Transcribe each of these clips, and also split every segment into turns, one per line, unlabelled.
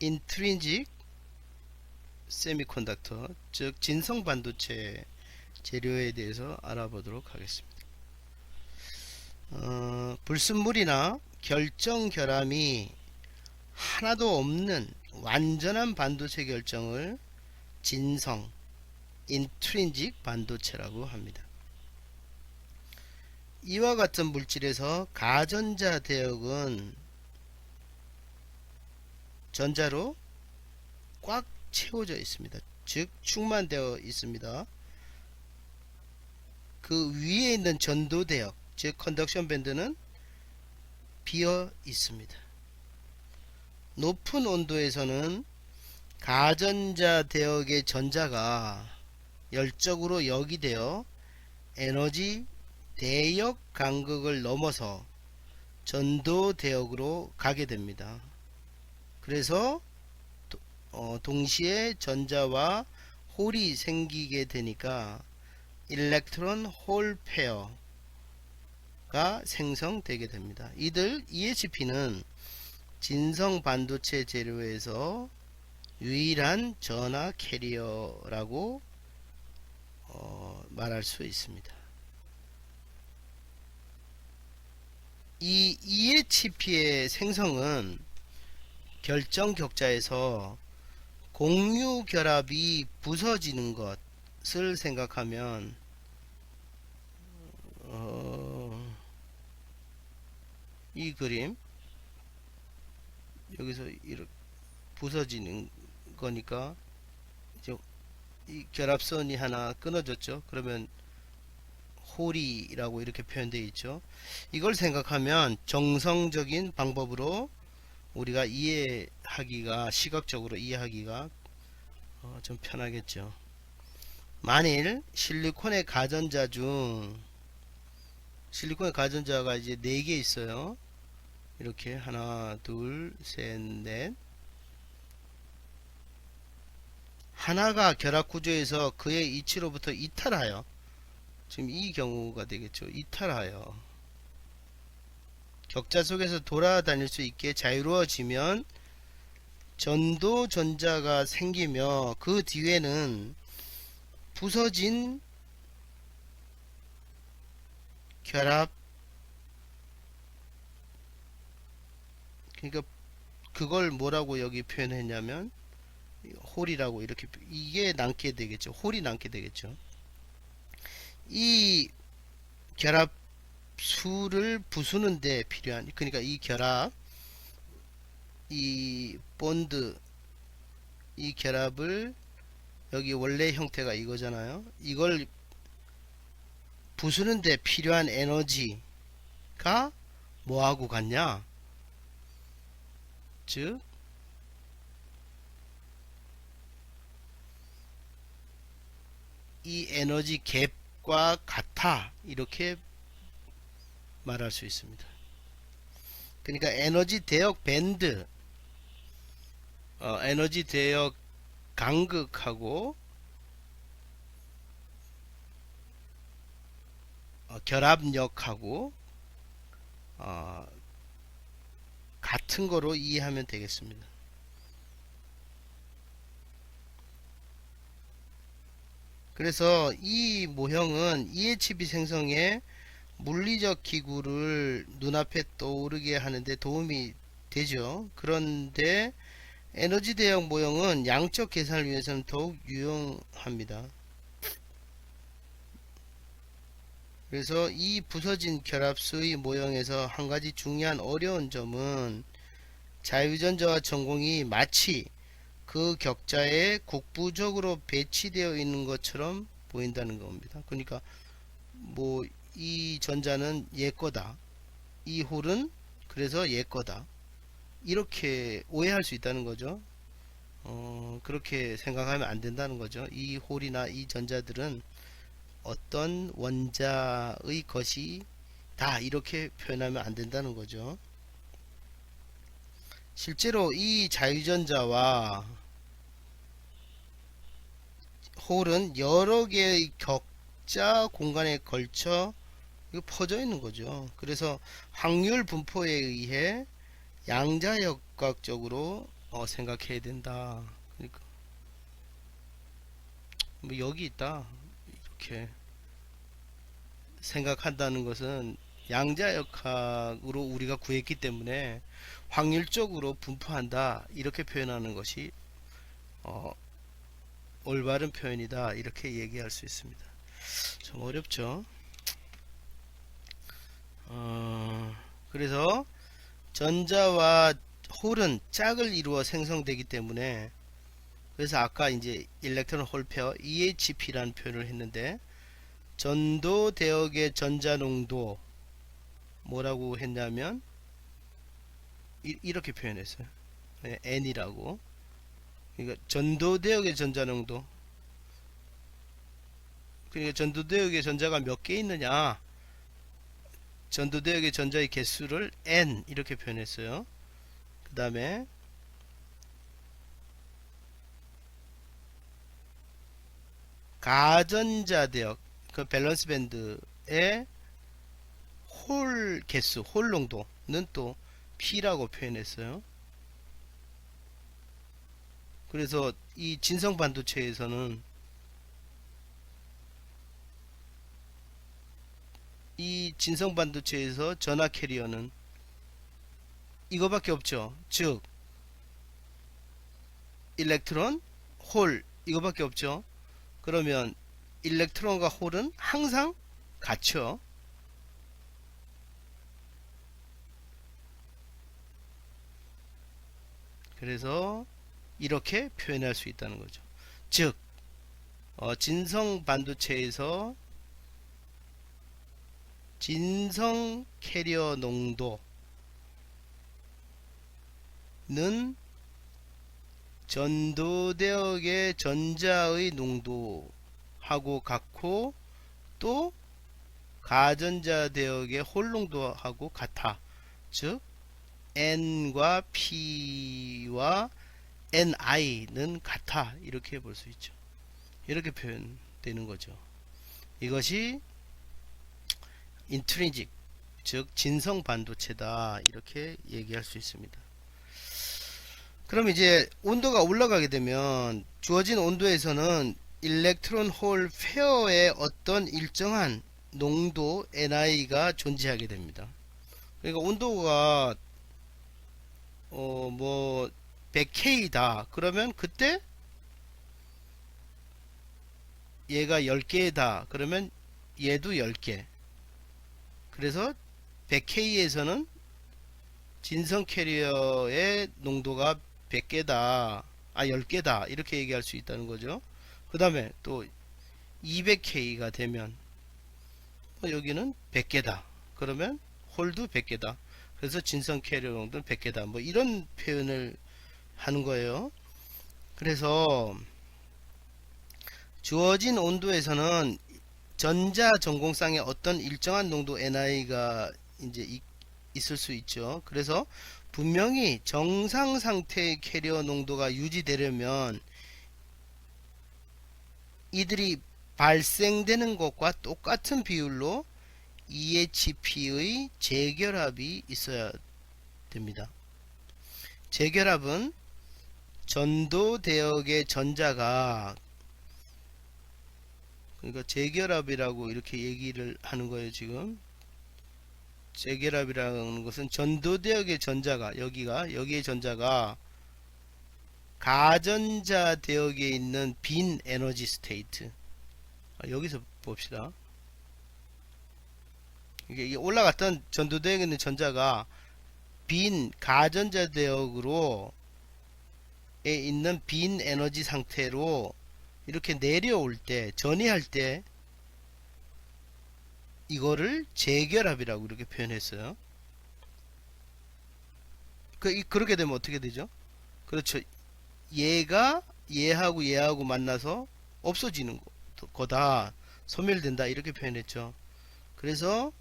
인트린직 세미컨덕터, 즉 진성 반도체 재료에 대해서 알아보도록 하겠습니다. 불순물이나 결정 결함이 하나도 없는 완전한 반도체 결정을 진성 인트린직 반도체라고 합니다. 이와 같은 물질에서 가전자 대역은 전자로 꽉 채워져 있습니다. 즉 충만되어 있습니다. 그 위에 있는 전도 대역, 즉 컨덕션 밴드는 비어 있습니다. 높은 온도에서는 가전자 대역의 전자가 열적으로 역이되어 에너지 대역 간극을 넘어서 전도 대역으로 가게 됩니다. 그래서 동시에 전자와 홀이 생기게 되니까 일렉트론 홀 페어가 생성되게 됩니다. 이들 EHP는 진성 반도체 재료에서 유일한 전하 캐리어라고 말할 수 있습니다. 이 EHP의 생성은 결정 격자에서 공유 결합이 부서지는 것을 생각하면 이 그림 여기서 이렇게 부서지는 거니까 이제 이 결합선이 하나 끊어졌죠. 그러면 홀이라고 이렇게 표현되어 있죠. 이걸 생각하면 정성적인 방법으로 우리가 이해하기가, 시각적으로 이해하기가 좀 편하겠죠. 만일 실리콘의 가전자 중 실리콘의 가전자가 이제 4개 있어요. 이렇게 하나, 둘, 셋, 넷. 하나가 결합 구조에서 그의 이치로부터 이탈하여, 지금 이 경우가 되겠죠. 이탈하여 격자 속에서 돌아다닐 수 있게 자유로워지면 전도 전자가 생기며 그 뒤에는 부서진 결합, 그러니까 그걸 뭐라고 여기 표현했냐면 홀이라고, 이렇게 이게 남게 되겠죠. 홀이 남게 되겠죠. 이 결합 수를 부수는데 필요한, 그러니까 이 결합, 이 본드, 이 결합을, 여기 원래 형태가 이거잖아요. 이걸 부수는데 필요한 에너지가 뭐하고 같냐? 즉 이 에너지 갭과 같아, 이렇게 말할 수 있습니다. 그러니까 에너지 대역 밴드, 에너지 대역 간극하고 결합력하고 같은 거로 이해하면 되겠습니다. 그래서 이 모형은 EHP 생성에 물리적 기구를 눈앞에 떠오르게 하는데 도움이 되죠. 그런데 에너지 대역 모형은 양적 계산을 위해서는 더욱 유용합니다. 그래서 이 부서진 결합수의 모형에서 한 가지 중요한 어려운 점은 자유전자와 전공이 마치 그 격자에 국부적으로 배치되어 있는 것처럼 보인다는 겁니다. 그러니까 뭐 이 전자는 얘 거다, 이 홀은 그래서 얘 거다, 이렇게 오해할 수 있다는 거죠. 그렇게 생각하면 안 된다는 거죠. 이 홀이나 이 전자들은 어떤 원자의 것이 다, 이렇게 표현하면 안 된다는 거죠. 실제로 이 자유전자와 홀은 여러 개의 격자 공간에 걸쳐 퍼져 있는 거죠. 그래서 확률 분포에 의해 양자역학적으로 생각해야 된다. 그러니까 뭐 여기 있다. 이렇게 생각한다는 것은 양자역학으로 우리가 구했기 때문에 확률적으로 분포한다 이렇게 표현하는 것이 어, 올바른 표현이다 이렇게 얘기할 수 있습니다. 좀 어렵죠. 그래서 전자와 홀은 짝을 이루어 생성되기 때문에 그래서 아까 이제 일렉트론 홀 페어 EHP라는 표현을 했는데 전도 대역의 전자 농도 뭐라고 했냐면 이렇게 표현했어요. 네, N이라고. 그러니까 전도 대역의 전자 농도. 그러니까 전도 대역의 전자가 몇 개 있느냐? 전도 대역의 전자의 개수를 N 이렇게 표현했어요. 그 다음에 가전자 대역 그 밸런스 밴드의 홀 개수, 홀 농도는 또 P라고 표현했어요. 그래서 이 진성 반도체에서는 이 진성 반도체에서 전화 캐리어는 이거밖에 없죠. 즉 일렉트론, 홀 이거밖에 없죠. 그러면 일렉트론과 홀은 항상 같죠. 그래서 이렇게 표현할 수 있다는 거죠. 즉 진성 반도체에서 진성 캐리어 농도는 전도대역의 전자의 농도하고 같고 또 가전자 대역의 홀 농도하고 같아. 즉 N과 P와 NI는 같아. 이렇게 볼 수 있죠. 이렇게 표현되는 거죠. 이것이 인트린직 즉 진성 반도체다 이렇게 얘기할 수 있습니다. 그럼 이제 온도가 올라가게 되면 주어진 온도에서는 일렉트론 홀 페어의 어떤 일정한 농도 NI가 존재하게 됩니다. 그러니까 온도가 뭐 100K다 그러면 그때 얘가 10개다 그러면 얘도 10개. 그래서 100K에서는 진성 캐리어의 농도가 100개다 10개다 이렇게 얘기할 수 있다는 거죠. 그 다음에 또 200K가 되면 여기는 100개다 그러면 홀도 100개다 그래서 진성 캐리어 농도는 100개다 뭐 이런 표현을 하는 거예요. 그래서 주어진 온도에서는 전자 전공쌍의 어떤 일정한 농도 NI가 이제 있을 수 있죠. 그래서 분명히 정상 상태의 캐리어 농도가 유지되려면 이들이 발생되는 것과 똑같은 비율로 EHP의 재결합이 있어야 됩니다. 재결합은 전도 대역의 전자가 그러니까 재결합이라고 이렇게 얘기를 하는 거예요. 지금 재결합이라는 것은 전도 대역의 전자가 여기의 전자가 가전자 대역에 있는 빈 에너지 스테이트 여기서 봅시다. 이게 올라갔던 전도 대역에 있는 전자가 빈 가전자 대역으로 에 있는 빈 에너지 상태로 이렇게 내려올 때 전이할 때 이거를 재결합이라고 이렇게 표현했어요. 그렇게 되면 어떻게 되죠? 그렇죠. 얘하고 얘하고 만나서 없어지는 거다. 소멸된다. 이렇게 표현했죠. 그래서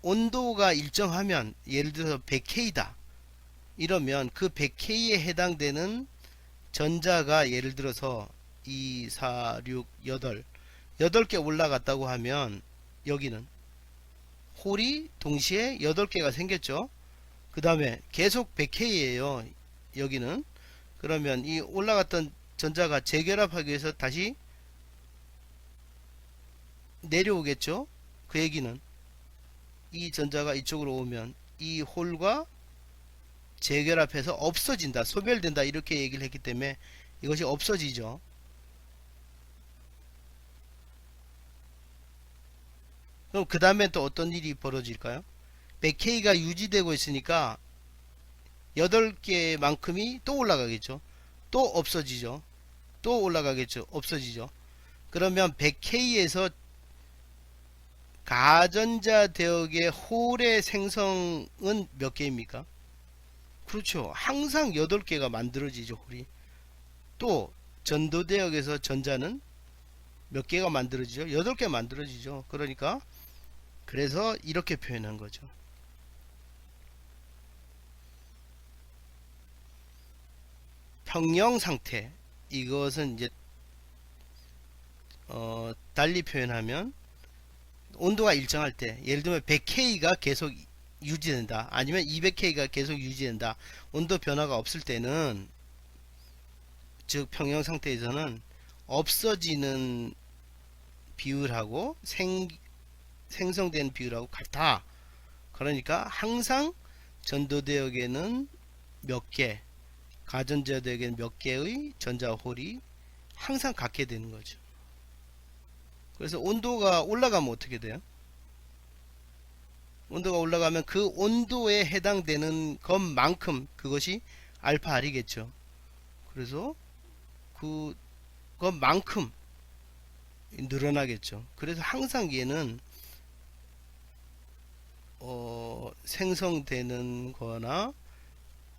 온도가 일정하면 예를 들어서 100K다. 이러면 그 100K에 해당되는 전자가 예를 들어서 2, 4, 6, 8개 올라갔다고 하면 여기는 홀이 동시에 8개가 생겼죠. 그 다음에 계속 100K예요. 여기는. 그러면 이 올라갔던 전자가 재결합하기 위해서 다시 내려오겠죠. 그 얘기는 이 전자가 이쪽으로 오면 이 홀과 재결합해서 없어진다, 소멸된다, 이렇게 얘기를 했기 때문에 이것이 없어지죠. 그럼 그 다음에 또 어떤 일이 벌어질까요? 100K가 유지되고 있으니까 8개만큼이 또 올라가겠죠. 또 없어지죠. 또 올라가겠죠. 없어지죠. 그러면 100K에서 가전자 대역의 홀의 생성은 몇 개입니까? 그렇죠. 항상 8개가 만들어지죠, 홀이. 또 전도 대역에서 전자는 몇 개가 만들어지죠? 8개 만들어지죠. 그러니까 그래서 이렇게 표현한 거죠. 평형 상태. 이것은 이제 달리 표현하면 온도가 일정할 때, 예를 들면 100K가 계속 유지된다, 아니면 200K가 계속 유지된다, 온도 변화가 없을 때는, 즉 평형 상태에서는 없어지는 비율하고 생성되는 비율하고 같아. 그러니까 항상 전도대역에는 몇 개, 가전자대역에는 몇 개의 전자홀이 항상 갖게 되는 거죠. 그래서 온도가 올라가면 어떻게 돼요? 온도가 올라가면 그 온도에 해당되는 것만큼 그것이 알파 R이겠죠. 그래서 그것만큼 늘어나겠죠. 그래서 항상 얘는 생성되는 거나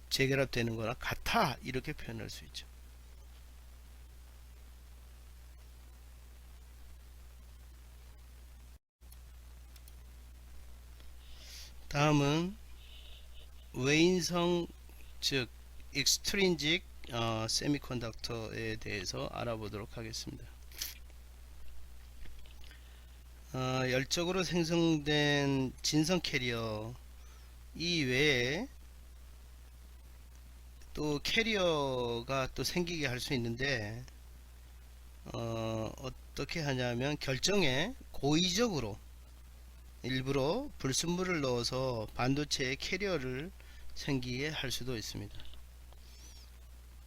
재결합되는 거나 같아, 이렇게 표현할 수 있죠. 다음은 외인성, 즉 extrinsic 세미컨덕터에 대해서 알아보도록 하겠습니다. 열적으로 생성된 진성 캐리어 이외에 또 캐리어가 또 생기게 할 수 있는데, 어떻게 하냐면 결정에 고의적으로 일부러 불순물을 넣어서 반도체에 캐리어를 생기게 할 수도 있습니다.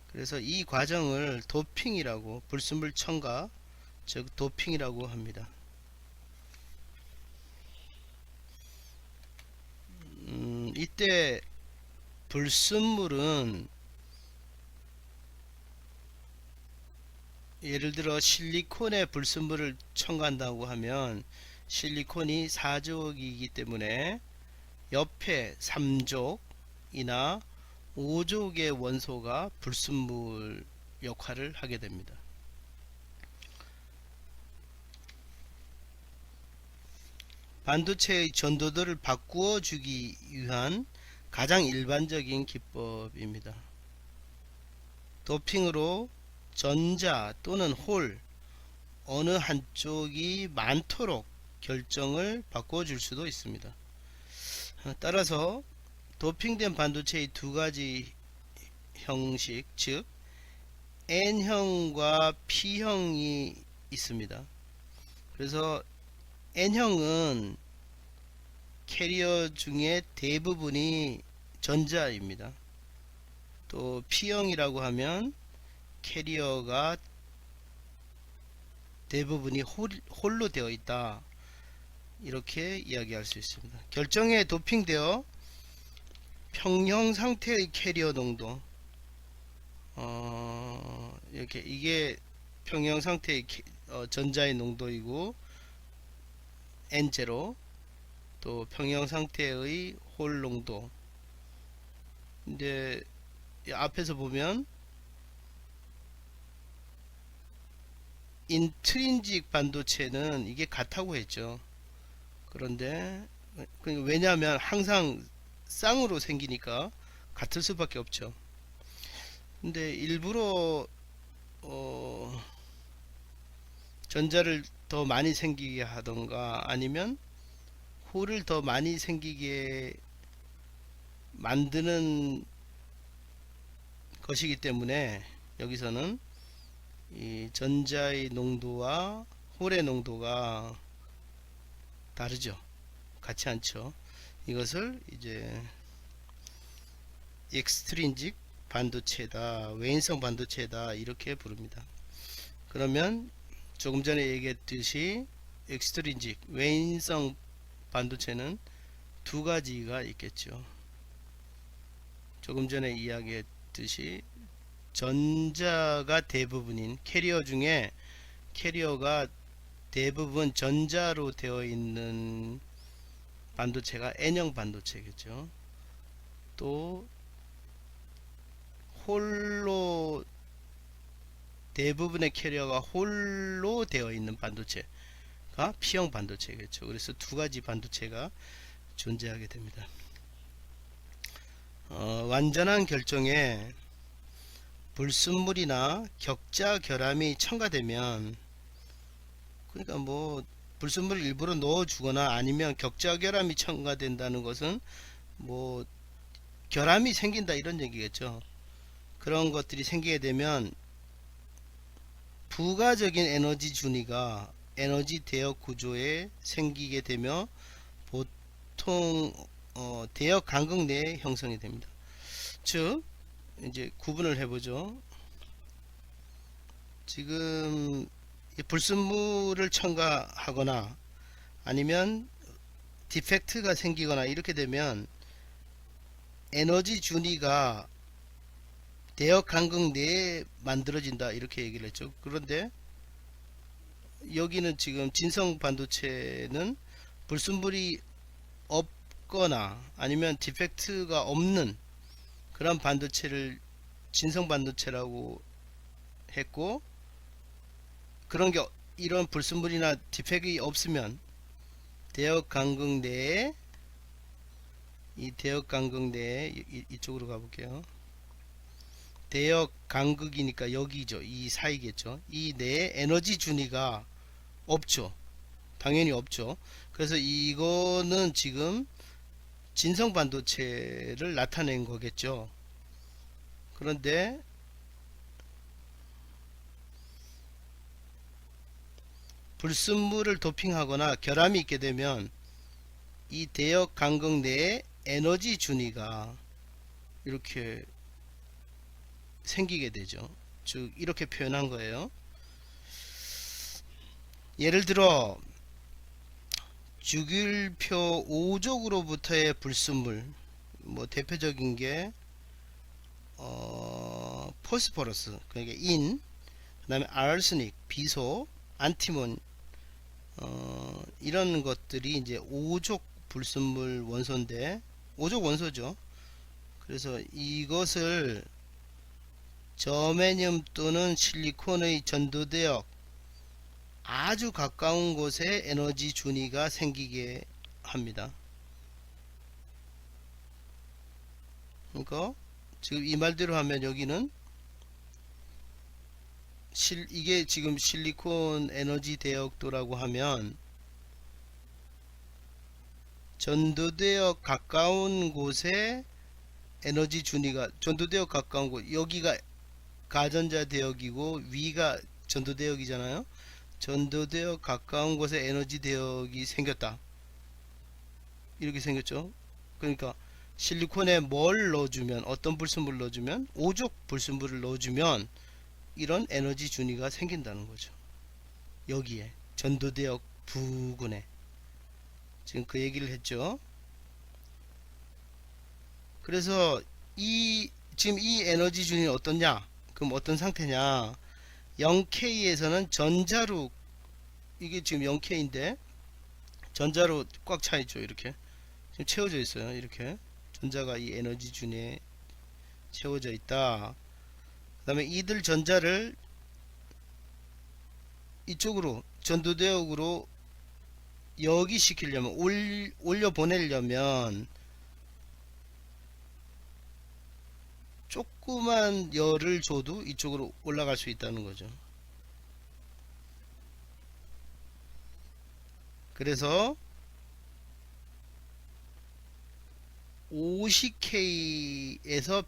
그래서 이 과정을 도핑이라고, 불순물 첨가, 즉 도핑이라고 합니다. 이때 불순물은 예를 들어 실리콘에 불순물을 첨가한다고 하면 실리콘이 4족이기 때문에 옆에 3족이나 5족의 원소가 불순물 역할을 하게 됩니다. 반도체의 전도도를 바꾸어 주기 위한 가장 일반적인 기법입니다. 도핑으로 전자 또는 홀 어느 한쪽이 많도록 결정을 바꿔줄 수도 있습니다. 따라서 도핑된 반도체의 두 가지 형식, 즉 N형과 P형이 있습니다. 그래서 N형은 캐리어 중에 대부분이 전자입니다. 또 P형이라고 하면 캐리어가 대부분이 홀로 되어 있다, 이렇게 이야기할 수 있습니다. 결정에 도핑되어 평형 상태의 캐리어 농도, 이렇게 이게 평형 상태의 전자의 농도이고, N0, 또 평형 상태의 홀 농도. 근데 앞에서 보면 인트린직 반도체는 이게 같다고 했죠. 그런데 왜냐하면 항상 쌍으로 생기니까 같을 수밖에 없죠. 근데 일부러 전자를 더 많이 생기게 하던가 아니면 홀을 더 많이 생기게 만드는 것이기 때문에 여기서는 이 전자의 농도와 홀의 농도가 다르죠. 같지 않죠. 이것을 이제 익스트린직 반도체다, 외인성 반도체다 이렇게 부릅니다. 그러면 조금 전에 얘기했듯이 익스트린직 외인성 반도체는 두 가지가 있겠죠. 조금 전에 이야기했듯이 전자가 대부분인 캐리어 중에 캐리어가 대부분 전자로 되어 있는 반도체가 N형 반도체겠죠. 또 홀로 대부분의 캐리어가 홀로 되어 있는 반도체가 P형 반도체겠죠. 그래서 두 가지 반도체가 존재하게 됩니다. 완전한 결정에 불순물이나 격자 결함이 첨가되면, 그러니까 뭐 불순물을 일부러 넣어주거나 아니면 격자 결함이 첨가된다는 것은 뭐 결함이 생긴다 이런 얘기겠죠. 그런 것들이 생기게 되면 부가적인 에너지 준위가 에너지 대역 구조에 생기게 되며 보통 대역 간극 내에 형성이 됩니다. 즉 이제 구분을 해보죠. 지금 불순물을 첨가하거나 아니면 디펙트가 생기거나 이렇게 되면 에너지 준위가 대역 간극 내에 만들어진다 이렇게 얘기를 했죠. 그런데 여기는 지금 진성 반도체는 불순물이 없거나 아니면 디펙트가 없는 그런 반도체를 진성 반도체라고 했고, 그런 게 이런 불순물이나 디펙이 없으면 대역 간극 내에 이 대역 간극 내에 이쪽으로 가볼게요. 대역 간극이니까 여기죠. 이 사이겠죠. 이 내에 에너지 준위가 없죠. 당연히 없죠. 그래서 이거는 지금 진성 반도체를 나타낸 거겠죠. 그런데 불순물을 도핑하거나 결함이 있게 되면 이 대역 간극 내에 에너지 준위가 이렇게 생기게 되죠. 즉 이렇게 표현한 거예요. 예를 들어 주기율표 5족으로부터의 불순물, 뭐 대표적인 게 포스포러스, 그러니까 인, 그 다음에 아르세닉, 비소, 안티몬, 이런 것들이 이제 5족 불순물 원소인데 5족 원소죠. 그래서 이것을 저메늄 또는 실리콘의 전도대역 아주 가까운 곳에 에너지 준위가 생기게 합니다. 그러니까 지금 이 말대로 하면 여기는 이게 지금 실리콘 에너지 대역도라고 하면 전도대역 가까운 곳에 에너지 준위가, 전도대역 가까운 곳, 여기가 가전자 대역이고 위가 전도대역이잖아요. 전도대역 가까운 곳에 에너지 대역이 생겼다 이렇게 생겼죠. 그러니까 실리콘에 뭘 넣어주면, 어떤 불순물을 넣어주면, 5족 불순물을 넣어주면 이런 에너지 준위가 생긴다는 거죠. 여기에 전도대역 부근에 지금 그 얘기를 했죠. 그래서 지금 이 에너지 준위는 어떠냐, 그럼 어떤 상태냐, 0K에서는 전자로, 이게 지금 0K인데 전자로 꽉 차 있죠. 이렇게 지금 채워져 있어요. 이렇게 전자가 이 에너지 준위에 채워져 있다. 그 다음에 이들 전자를 이쪽으로 전도대역으로 역이시키려면, 올려 보내려면 조그만 열을 줘도 이쪽으로 올라갈 수 있다는 거죠. 그래서 50K에서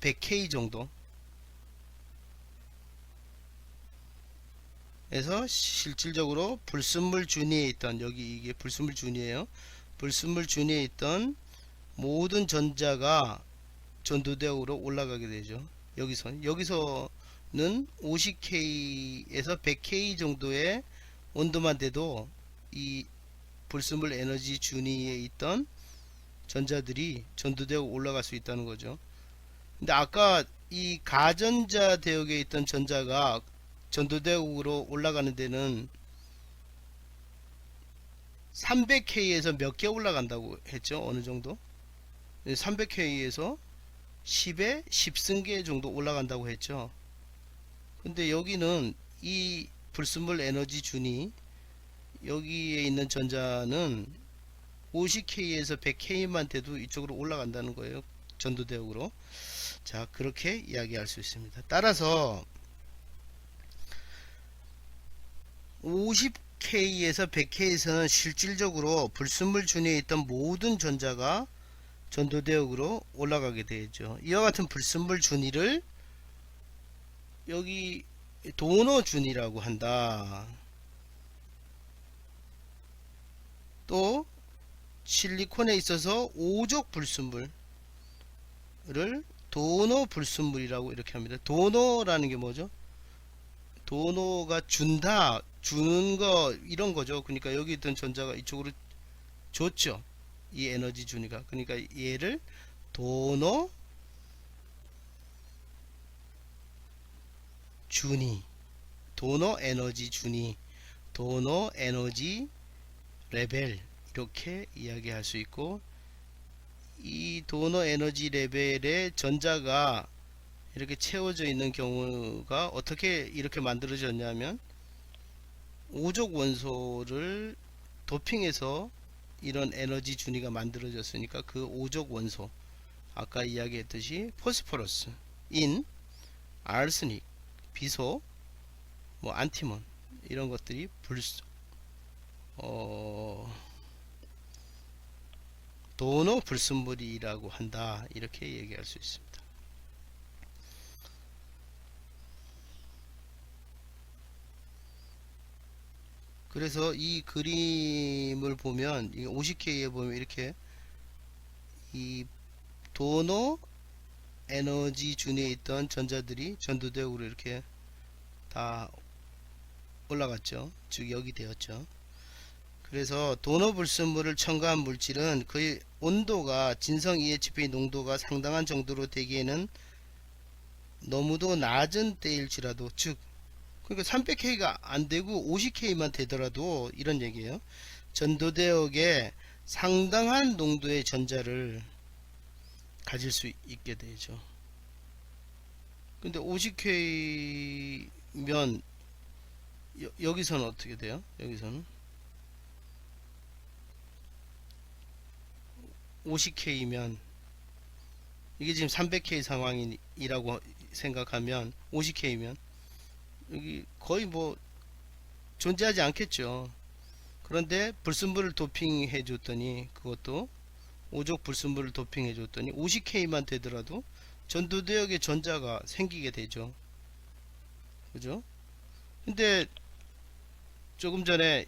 100K 정도, 에서 실질적으로 불순물 준위에 있던, 여기 이게 불순물 준위에요. 불순물 준위에 있던 모든 전자가 전도대역으로 올라가게 되죠. 여기서는 50K에서 100K 정도의 온도만 돼도 이 불순물 에너지 준위에 있던 전자들이 전도되어 올라갈 수 있다는 거죠. 근데 아까 이 가전자 대역에 있던 전자가 전도대역으로 올라가는 데는 300K에서 몇 개 올라간다고 했죠? 어느 정도? 300K에서 10에 10승계 정도 올라간다고 했죠. 근데 여기는 이 불순물 에너지 준이 여기에 있는 전자는 50K에서 100K만 돼도 이쪽으로 올라간다는 거예요. 전도대역으로. 자, 그렇게 이야기할 수 있습니다. 따라서 50K에서 100K에서는 실질적으로 불순물 준위에 있던 모든 전자가 전도대역으로 올라가게 되죠. 이와 같은 불순물 준위를 여기 도너 준위라고 한다. 또 실리콘에 있어서 오족 불순물을 도너 불순물이라고 이렇게 합니다. 도너라는 게 뭐죠? 도너가 준다, 주는 거 이런 거죠. 그러니까 여기 있던 전자가 이쪽으로 줬죠. 이 에너지 준위가. 그러니까 얘를 도너 준위, 도너 에너지 준위, 도너 에너지 레벨 이렇게 이야기할 수 있고, 이 도너 에너지 레벨의 전자가 이렇게 채워져 있는 경우가 어떻게 이렇게 만들어졌냐면 오족 원소를 도핑해서 이런 에너지 준위가 만들어졌으니까 그 오족 원소, 아까 이야기했듯이 포스포러스, 인, 아르스닉, 비소, 뭐 안티몬 이런 것들이 도너 불순물이라고 한다, 이렇게 얘기할 수 있습니다. 그래서 이 그림을 보면 50K에 보면 이렇게 이 도너 에너지 준위에 있던 전자들이 전도대역으로 이렇게 다 올라갔죠. 즉 여기 되었죠. 그래서 도너 불순물을 첨가한 물질은 그의 온도가 진성 EHP 농도가 상당한 정도로 되기에는 너무도 낮은 때일지라도, 즉 그러니까 300K가 안되고 50K만 되더라도 이런 얘기예요. 전도대역에 상당한 농도의 전자를 가질 수 있게 되죠. 근데 50K면 여기서는 어떻게 돼요? 여기서는 50K면 이게 지금 300K 상황이라고 생각하면 50K면 여기 거의 뭐 존재하지 않겠죠. 그런데 불순물을 도핑해 줬더니, 그것도 오족 불순물을 도핑해 줬더니 50K만 되더라도 전도대역에 전자가 생기게 되죠. 그죠? 근데 조금 전에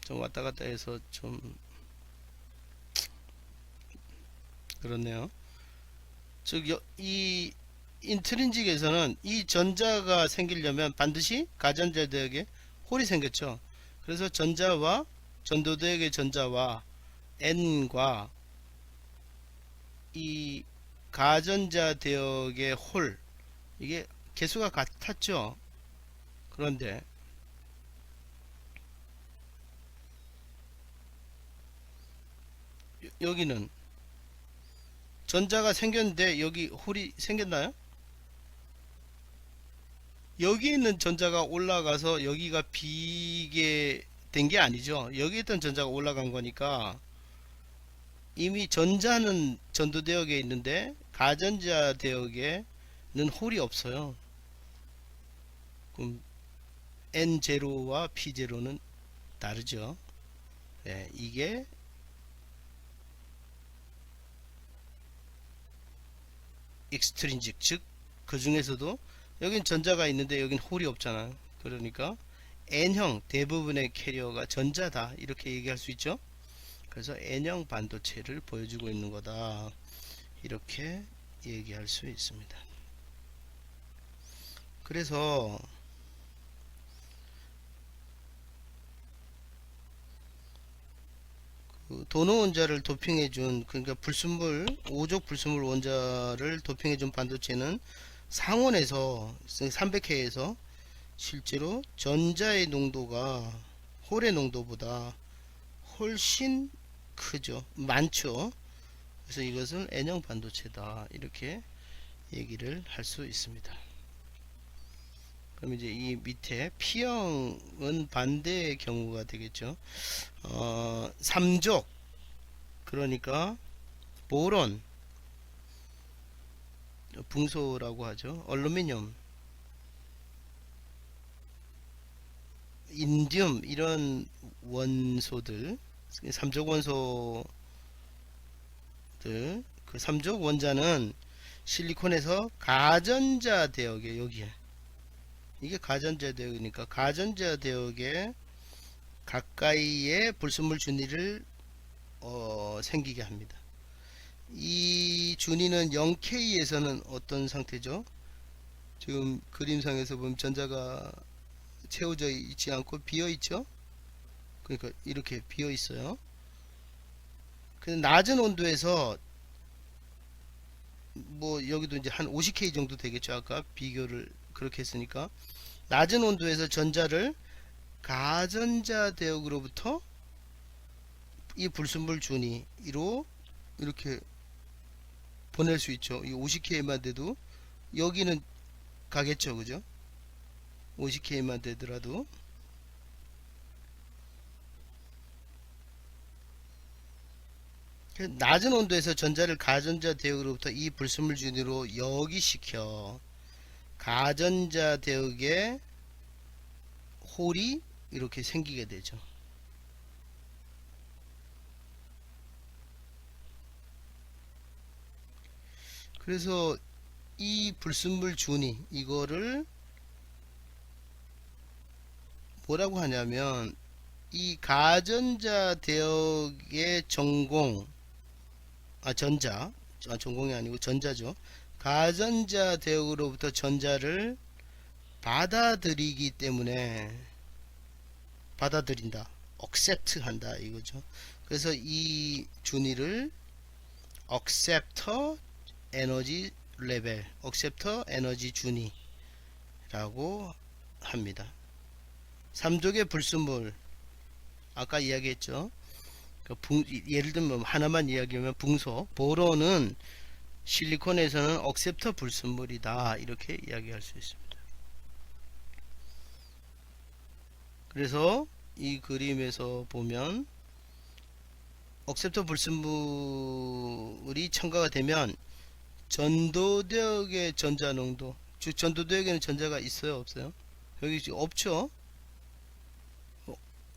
좀 왔다 갔다 해서 좀 그렇네요. 즉 이 인트린직에서는 이 전자가 생기려면 반드시 가전자 대역에 홀이 생겼죠. 그래서 전자와 전도대역의 전자와 N과 이 가전자 대역의 홀, 이게 개수가 같았죠. 그런데 여기는 전자가 생겼는데 여기 홀이 생겼나요? 여기 있는 전자가 올라가서 여기가 비게 된 게 아니죠. 여기 있던 전자가 올라간 거니까 이미 전자는 전도대역에 있는데 가전자 대역에는 홀이 없어요. 그럼 N0와 P0는 다르죠. 네, 이게 익스트린직, 즉 그 중에서도 여긴 전자가 있는데 여긴 홀이 없잖아. 그러니까 N형 대부분의 캐리어가 전자다 이렇게 얘기할 수 있죠. 그래서 N형 반도체를 보여주고 있는 거다 이렇게 얘기할 수 있습니다. 그래서 그 도노 원자를 도핑해준, 그러니까 불순물, 오족 불순물 원자를 도핑해준 반도체는 상온에서 300K에서 실제로 전자의 농도가 홀의 농도보다 훨씬 크죠. 많죠. 그래서 이것은 N형 반도체다 이렇게 얘기를 할 수 있습니다. 그럼 이제 이 밑에 P형은 반대의 경우가 되겠죠. 3족, 그러니까 보론, 붕소라고 하죠. 얼루미늄, 인디움 이런 원소들, 3족 원소들, 그 3족 원자는 실리콘에서 가전자 대역에, 여기에 이게 가전자 대역이니까 가전자 대역에 가까이에 불순물 준위를 생기게 합니다. 이 준위는 0K에서는 어떤 상태죠? 지금 그림상에서 보면 전자가 채워져 있지 않고 비어 있죠? 그러니까 이렇게 비어 있어요. 그 낮은 온도에서 뭐 여기도 이제 한 50K 정도 되겠죠. 아까 비교를 그렇게 했으니까 낮은 온도에서 전자를 가전자 대역으로부터 이 불순물 준위로 이렇게 보낼 수 있죠. 이 50K만 돼도 여기는 가겠죠. 그죠? 50K만 되더라도. 낮은 온도에서 전자를 가전자 대역으로부터 이 불순물 준위로 역이시켜 가전자 대역에 홀이 이렇게 생기게 되죠. 그래서 이 불순물 준위 이거를 뭐라고 하냐면 이 가전자 대역의 전공, 전자, 전공이 아니고 전자죠. 가전자 대역으로부터 전자를 받아들이기 때문에, 받아들인다, accept 한다 이거죠. 그래서 이 준위를 acceptor 에너지 레벨, acceptor 에너지 준위라고 합니다. 3족의 불순물 아까 이야기했죠. 예를 들면 하나만 이야기하면 붕소, 보론은 실리콘에서는 억셉터 불순물이다 이렇게 이야기할 수 있습니다. 그래서 이 그림에서 보면 억셉터 불순물이 첨가가 되면 전도대역의 전자 농도, 즉 전도대역에는 전자가 있어요 없어요? 여기 없죠.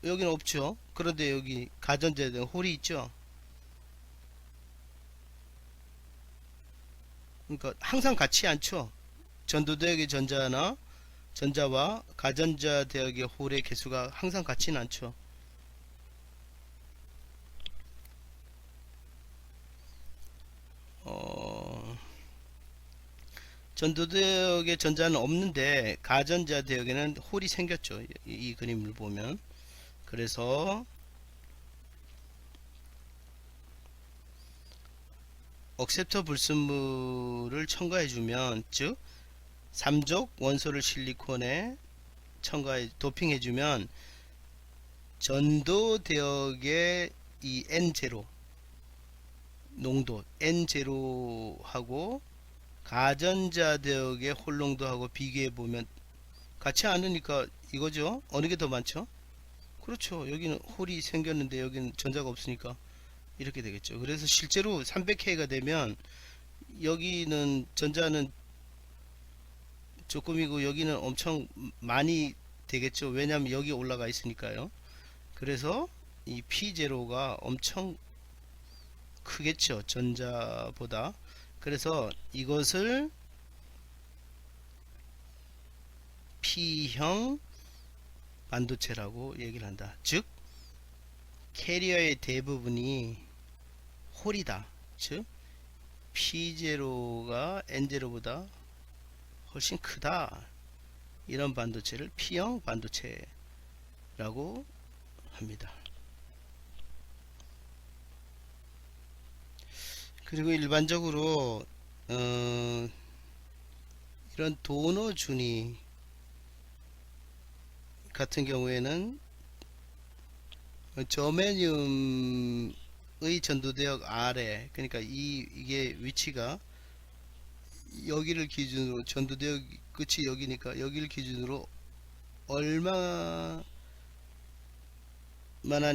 여기는 없죠. 그런데 여기 가전자에 대한 홀이 있죠. 그러니까 항상 같지 않죠. 전도대역의 전자와 가전자 대역의 홀의 개수가 항상 같지는 않죠. 전도대역의 전자는 없는데 가전자 대역에는 홀이 생겼죠. 이 그림을 보면. 그래서 억셉터 불순물을 첨가해주면, 즉 3족 원소를 실리콘에 도핑해주면 전도 대역의 이 N0 농도, N0하고 가전자 대역의 홀 농도하고 비교해보면 같지 않으니까 이거죠. 어느 게 더 많죠? 그렇죠. 여기는 홀이 생겼는데 여기는 전자가 없으니까 이렇게 되겠죠. 그래서 실제로 300K가 되면 여기는 전자는 조금이고 여기는 엄청 많이 되겠죠. 왜냐하면 여기 올라가 있으니까요. 그래서 이 P0가 엄청 크겠죠. 전자보다. 그래서 이것을 P형 반도체라고 얘기를 한다. 즉 캐리어의 대부분이 홀이다. 즉 P0가 N0보다 훨씬 크다. 이런 반도체를 P형 반도체라고 합니다. 그리고 일반적으로 이런 도너 준위 같은 경우에는 저메늄의 전도대역 아래, 그러니까 이게 위치가 여기를 기준으로, 전도대역 끝이 여기니까 여기를 기준으로 얼마만한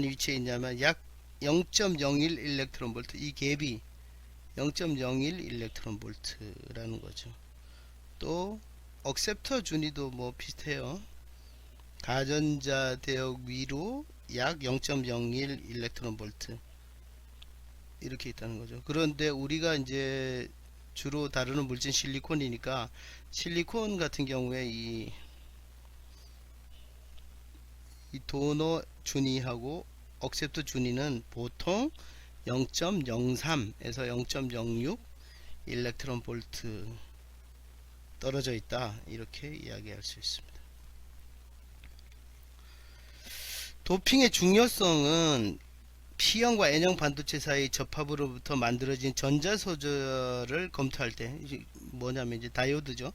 위치에 있냐면 약 0.01 일렉트론 볼트, 이 갭이 0.01 일렉트론 볼트라는 거죠. 또 억셉터 준위도 뭐 비슷해요. 가전자 대역 위로 약 0.01 일렉트론 볼트 이렇게 있다는 거죠. 그런데 우리가 이제 주로 다루는 물질 실리콘이니까, 실리콘 같은 경우에 이 도너 준위하고 억셉터 준위는 보통 0.03에서 0.06 일렉트론 볼트 떨어져 있다, 이렇게 이야기할 수 있습니다. 도핑의 중요성은 P형과 N형 반도체 사이 접합으로부터 만들어진 전자소저를 검토할 때, 뭐냐면 이제 다이오드죠.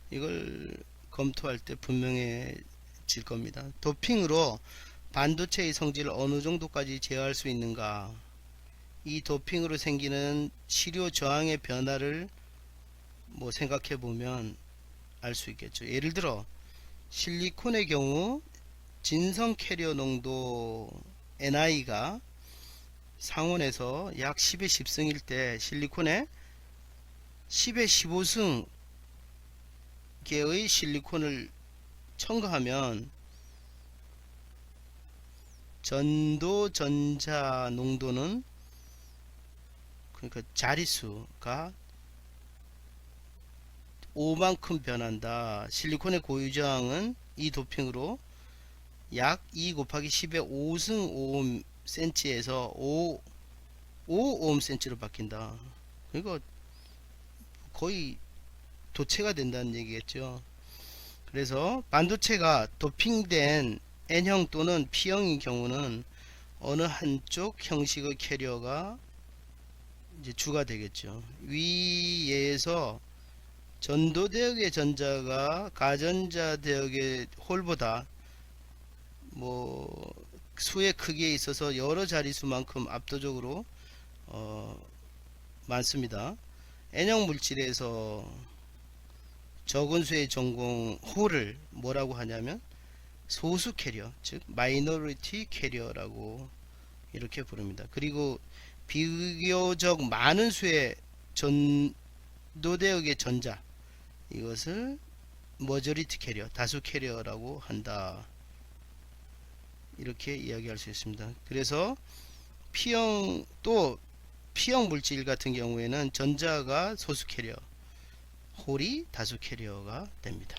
이걸 검토할 때 분명해질 겁니다. 도핑으로 반도체의 성질을 어느 정도까지 제어할 수 있는가, 이 도핑으로 생기는 치료 저항의 변화를 뭐 생각해 보면 알 수 있겠죠. 예를 들어 실리콘의 경우 진성 캐리어 농도 NI가 상온에서 약 10의 10승일 때 실리콘에 10의 15승 개의 실리콘을 첨가하면 전도 전자 농도는, 그러니까 자릿수가 5만큼 변한다. 실리콘의 고유 저항은 이 도핑으로 약 2 곱하기 10의 5승 5ohmcm에서 5ohmcm로 바뀐다. 그러니까 거의 도체가 된다는 얘기겠죠. 그래서 반도체가 도핑된 N형 또는 P형인 경우는 어느 한쪽 형식의 캐리어가 이제 주가 되겠죠. 위에서 전도대역의 전자가 가전자 대역의 홀보다 뭐 수의 크기에 있어서 여러 자릿수만큼 압도적으로 많습니다. N형 물질에서 적은 수의 전공 홀을 뭐라고 하냐면 소수 캐리어, 즉 마이너리티 캐리어라고 이렇게 부릅니다. 그리고 비교적 많은 수의 전도대역의 전자, 이것을 머저리티 캐리어, 다수 캐리어라고 한다, 이렇게 이야기할 수 있습니다. 그래서 P형, 또 P형 물질 같은 경우에는 전자가 소수 캐리어, 홀이 다수 캐리어가 됩니다.